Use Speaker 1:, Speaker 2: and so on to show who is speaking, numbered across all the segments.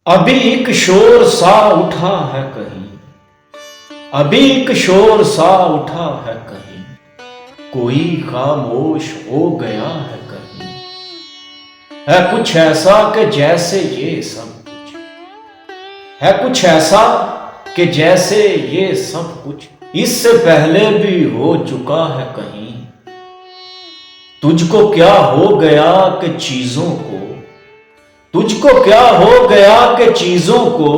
Speaker 1: ابھی ایک شور سا اٹھا ہے کہیں، ابھی ایک شور سا اٹھا ہے کہیں، کوئی خاموش ہو گیا ہے کہیں، ہے کچھ ایسا کہ جیسے یہ سب کچھ، ہے کچھ ایسا کہ جیسے یہ سب کچھ اس سے پہلے بھی ہو چکا ہے کہیں۔ تجھ کو کیا ہو گیا کہ چیزوں کو، تجھ کو کیا ہو گیا کہ چیزوں کو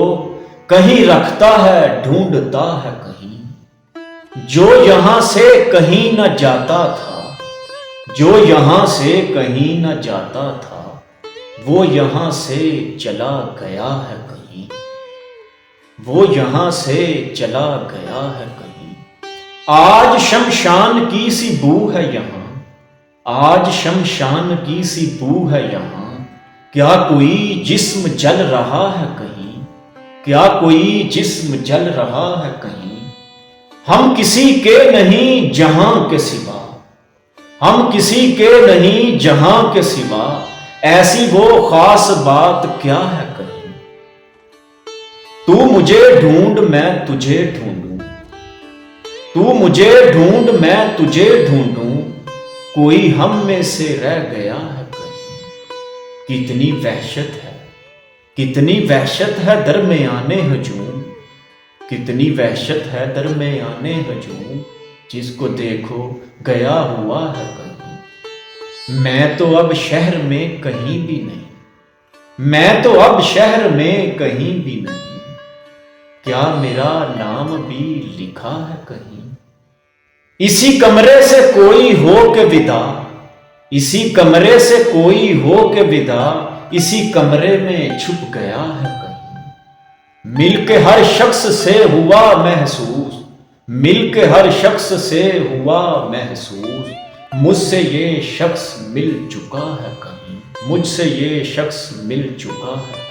Speaker 1: کہیں رکھتا ہے ڈھونڈتا ہے کہیں، جو یہاں سے کہیں نہ جاتا تھا، جو یہاں سے کہیں نہ جاتا تھا، وہ یہاں سے چلا گیا ہے کہیں، وہ یہاں سے چلا گیا ہے کہیں۔ آج شمشان کی سی بو ہے یہاں، آج شمشان کی سی بو ہے یہاں، کیا کوئی جسم جل رہا ہے کہیں، کیا کوئی جسم جل رہا ہے کہیں۔ ہم کسی کے نہیں جہاں کے سوا، ہم کسی کے نہیں جہاں کے سوا، ایسی وہ خاص بات کیا ہے کہیں۔ تو مجھے ڈھونڈ میں تجھے ڈھونڈوں، تو مجھے ڈھونڈ میں تجھے ڈھونڈوں، کوئی ہم میں سے رہ گیا ہے کہیں۔ کتنی وحشت ہے، کتنی وحشت ہے درمیانے ہجوم، کتنی وحشت ہے درمیانے ہجوم، جس کو دیکھو گیا ہوا ہے کہیں۔ میں تو اب شہر میں کہیں بھی نہیں، میں تو اب شہر میں کہیں بھی نہیں، کیا میرا نام بھی لکھا ہے کہیں۔ اسی کمرے سے کوئی ہو کے ودا، اسی کمرے سے کوئی ہو کے ودا، اسی کمرے میں چھپ گیا ہے کہیں۔ مل کے ہر شخص سے ہوا محسوس، مل کے ہر شخص سے ہوا محسوس، مجھ سے یہ شخص مل چکا ہے کہیں، مجھ سے یہ شخص مل چکا ہے۔